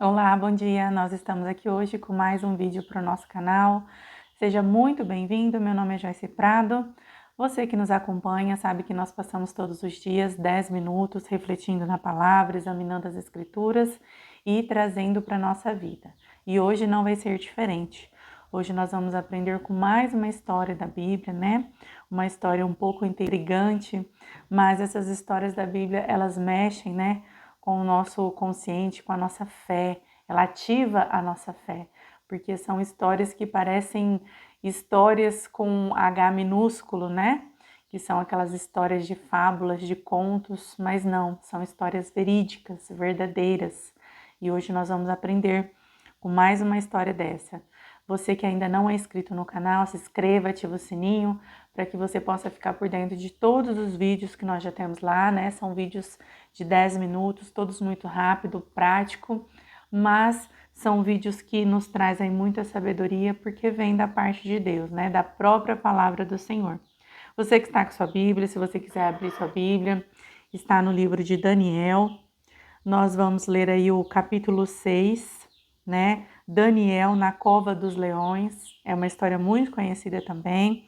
Olá, bom dia! Nós estamos aqui hoje com mais um vídeo para o nosso canal. Seja muito bem-vindo, meu nome é Joyce Prado. Você que nos acompanha sabe que nós passamos todos os dias 10 minutos refletindo na palavra, examinando as escrituras e trazendo para a nossa vida. E hoje não vai ser diferente. Hoje nós vamos aprender com mais uma história da Bíblia, né? Uma história um pouco intrigante, mas essas histórias da Bíblia, elas mexem, né, com o nosso consciente, com a nossa fé, ela ativa a nossa fé, porque são histórias que parecem histórias com H minúsculo, né? Que são aquelas histórias de fábulas, de contos, mas não, são histórias verídicas, verdadeiras. E hoje nós vamos aprender com mais uma história dessa. Você que ainda não é inscrito no canal, se inscreva, ativa o sininho para que você possa ficar por dentro de todos os vídeos que nós já temos lá, né? São vídeos de 10 minutos, todos muito rápido, prático, mas são vídeos que nos trazem muita sabedoria porque vem da parte de Deus, né? Da própria palavra do Senhor. Você que está com sua Bíblia, se você quiser abrir sua Bíblia, está no livro de Daniel. Nós vamos ler aí o capítulo 6, né? Daniel na cova dos leões. É uma história muito conhecida também.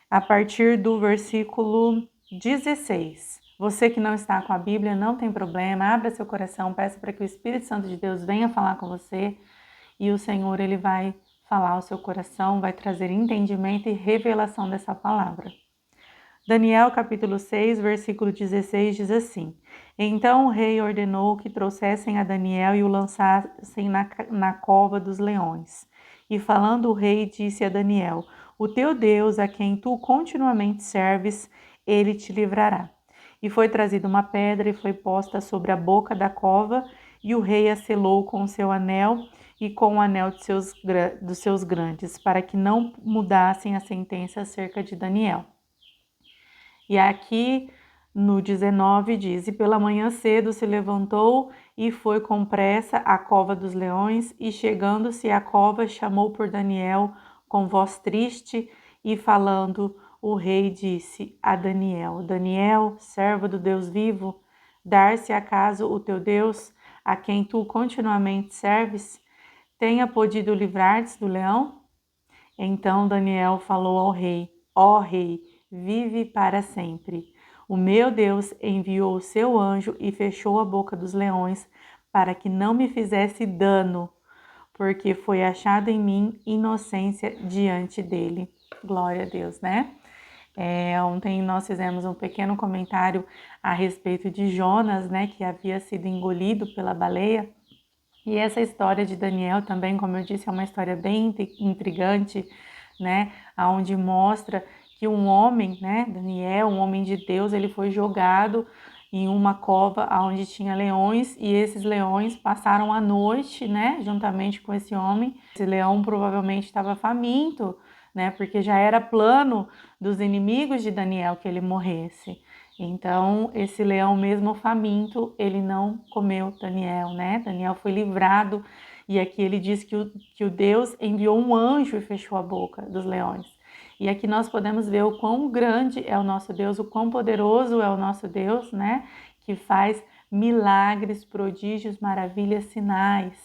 A partir do versículo 16. Você que não está com a Bíblia, não tem problema, abra seu coração, peça para que o Espírito Santo de Deus venha falar com você e o Senhor, ele vai falar ao seu coração, vai trazer entendimento e revelação dessa palavra. Daniel capítulo 6, versículo 16 diz assim: Então o rei ordenou que trouxessem a Daniel e o lançassem na cova dos leões. E falando o rei disse a Daniel: O teu Deus, a quem tu continuamente serves, ele te livrará. E foi trazida uma pedra e foi posta sobre a boca da cova, e o rei a selou com o seu anel e com o anel dos seus grandes, para que não mudassem a sentença acerca de Daniel. E aqui no 19 diz: E pela manhã cedo se levantou e foi com pressa à cova dos leões, e chegando-se à cova, chamou por Daniel com voz triste, e falando, o rei disse a Daniel: Daniel, servo do Deus vivo, dar-se acaso o teu Deus, a quem tu continuamente serves, tenha podido livrar-te do leão? Então Daniel falou ao rei: Ó rei, vive para sempre. O meu Deus enviou o seu anjo e fechou a boca dos leões para que não me fizesse dano, porque foi achado em mim inocência diante dele. Glória a Deus, né? Ontem nós fizemos um pequeno comentário a respeito de Jonas, né, que havia sido engolido pela baleia. E essa história de Daniel também, como eu disse, é uma história bem intrigante, né? Onde mostra que um homem, né, Daniel, um homem de Deus, ele foi jogado em uma cova onde tinha leões, e esses leões passaram a noite, né, juntamente com esse homem. Esse leão provavelmente estava faminto, né, porque já era plano dos inimigos de Daniel que ele morresse. Então, esse leão mesmo faminto, ele não comeu Daniel, né? Daniel foi livrado, e aqui ele diz que o Deus enviou um anjo e fechou a boca dos leões. E aqui nós podemos ver o quão grande é o nosso Deus, o quão poderoso é o nosso Deus, né? Que faz milagres, prodígios, maravilhas, sinais.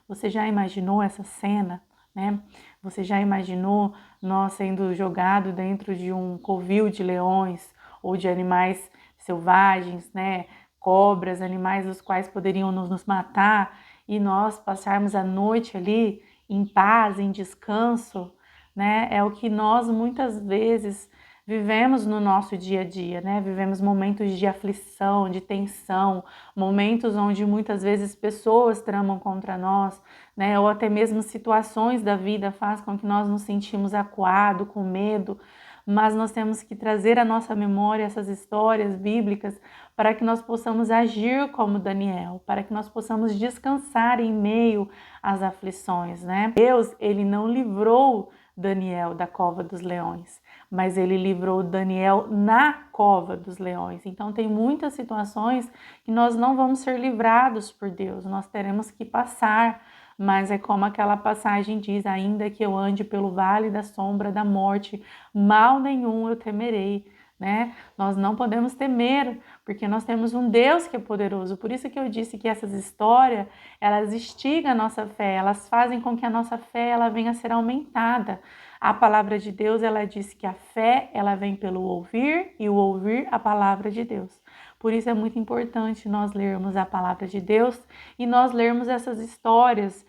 Você já imaginou essa cena, né? Você já imaginou nós sendo jogados dentro de um covil de leões, ou de animais selvagens, né? Cobras, animais os quais poderiam nos matar, e nós passarmos a noite ali em paz, em descanso, né? É o que nós muitas vezes vivemos no nosso dia a dia, né? Vivemos momentos de aflição, de tensão, momentos onde muitas vezes pessoas tramam contra nós, né? Ou até mesmo situações da vida fazem com que nós nos sentimos acuados, com medo. Mas nós temos que trazer à nossa memória essas histórias bíblicas para que nós possamos agir como Daniel, para que nós possamos descansar em meio às aflições, né? Deus, ele não livrou Daniel da cova dos leões, mas ele livrou Daniel na cova dos leões. Então tem muitas situações que nós não vamos ser livrados por Deus, nós teremos que passar. Mas é como aquela passagem diz: ainda que eu ande pelo vale da sombra da morte, mal nenhum eu temerei, né? Nós não podemos temer, porque nós temos um Deus que é poderoso. Por isso que eu disse que essas histórias, elas instigam a nossa fé, elas fazem com que a nossa fé ela venha a ser aumentada. A palavra de Deus, ela diz que a fé, ela vem pelo ouvir e o ouvir a palavra de Deus. Por isso é muito importante nós lermos a palavra de Deus e nós lermos essas histórias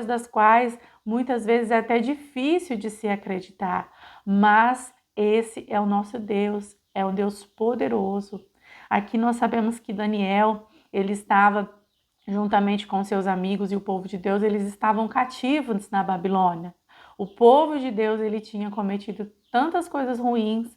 das quais muitas vezes é até difícil de se acreditar, mas esse é o nosso Deus, é um Deus poderoso. Aqui nós sabemos que Daniel, ele estava juntamente com seus amigos e o povo de Deus, eles estavam cativos na Babilônia. O povo de Deus, ele tinha cometido tantas coisas ruins,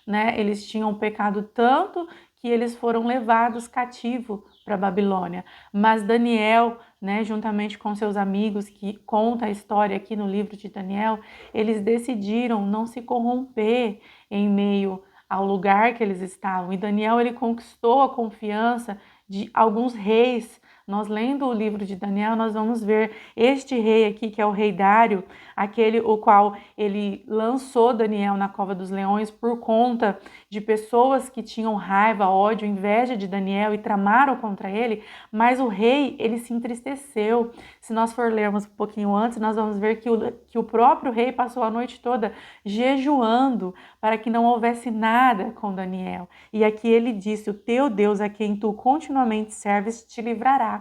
né? Eles tinham pecado tanto que eles foram levados cativos para a Babilônia. Mas Daniel, né, juntamente com seus amigos, que conta a história aqui no livro de Daniel, eles decidiram não se corromper em meio ao lugar que eles estavam. E Daniel, ele conquistou a confiança de alguns reis. Nós lendo o livro de Daniel, nós vamos ver este rei aqui, que é o rei Dário, aquele o qual ele lançou Daniel na cova dos leões por conta de pessoas que tinham raiva, ódio, inveja de Daniel e tramaram contra ele, mas o rei, ele se entristeceu. Se nós for lermos um pouquinho antes, nós vamos ver que o próprio rei passou a noite toda jejuando para que não houvesse nada com Daniel. E aqui ele disse, o teu Deus, a quem tu continuamente serves, te livrará.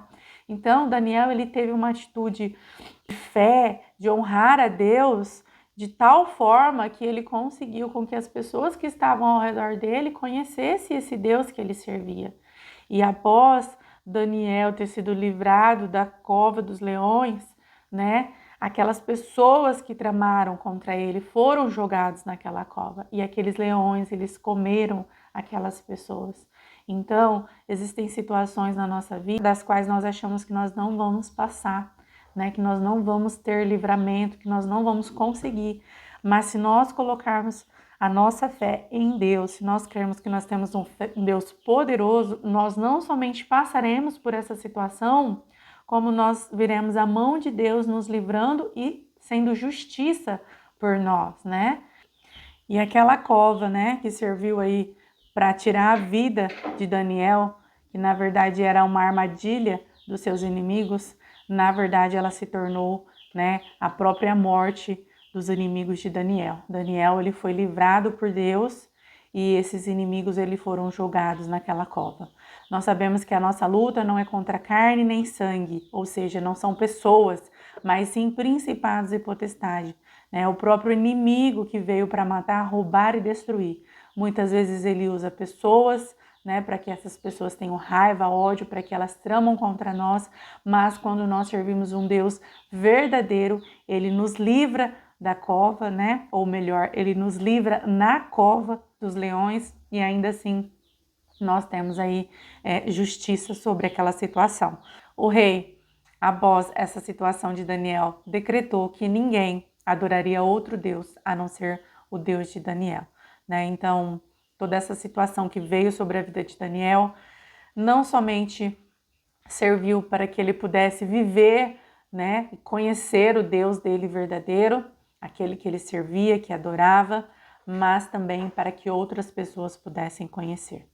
Então, Daniel, ele teve uma atitude de fé, de honrar a Deus, de tal forma que ele conseguiu com que as pessoas que estavam ao redor dele conhecessem esse Deus que ele servia. E após Daniel ter sido livrado da cova dos leões, né, aquelas pessoas que tramaram contra ele foram jogados naquela cova. E aqueles leões, eles comeram aquelas pessoas. Então, existem situações na nossa vida das quais nós achamos que nós não vamos passar, né? Que nós não vamos ter livramento, que nós não vamos conseguir. Mas se nós colocarmos a nossa fé em Deus, se nós crermos que nós temos um Deus poderoso, nós não somente passaremos por essa situação, como nós veremos a mão de Deus nos livrando e sendo justiça por nós, né? E aquela cova, né, que serviu aí para tirar a vida de Daniel, que na verdade era uma armadilha dos seus inimigos, na verdade ela se tornou, né, a própria morte dos inimigos de Daniel. Daniel, ele foi livrado por Deus e esses inimigos ele foram jogados naquela cova. Nós sabemos que a nossa luta não é contra carne nem sangue, ou seja, não são pessoas, mas sim principados e potestades, né? O próprio inimigo que veio para matar, roubar e destruir. Muitas vezes ele usa pessoas, né, para que essas pessoas tenham raiva, ódio, para que elas tramam contra nós, mas quando nós servimos um Deus verdadeiro, ele nos livra da cova, né? Ou melhor, ele nos livra na cova dos leões e ainda assim nós temos aí justiça sobre aquela situação. O rei, após essa situação de Daniel, decretou que ninguém adoraria outro Deus a não ser o Deus de Daniel, né? Então, toda essa situação que veio sobre a vida de Daniel não somente serviu para que ele pudesse viver, né, e conhecer o Deus dele verdadeiro, aquele que ele servia, que adorava, mas também para que outras pessoas pudessem conhecer.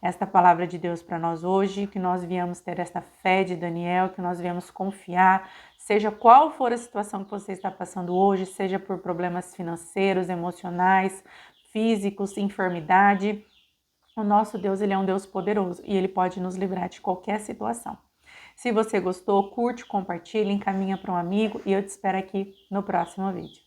Esta palavra de Deus para nós hoje, que nós viemos ter esta fé de Daniel, que nós viemos confiar, seja qual for a situação que você está passando hoje, seja por problemas financeiros, emocionais, físicos, enfermidade, o nosso Deus, ele é um Deus poderoso e ele pode nos livrar de qualquer situação. Se você gostou, curte, compartilha, encaminha para um amigo e eu te espero aqui no próximo vídeo.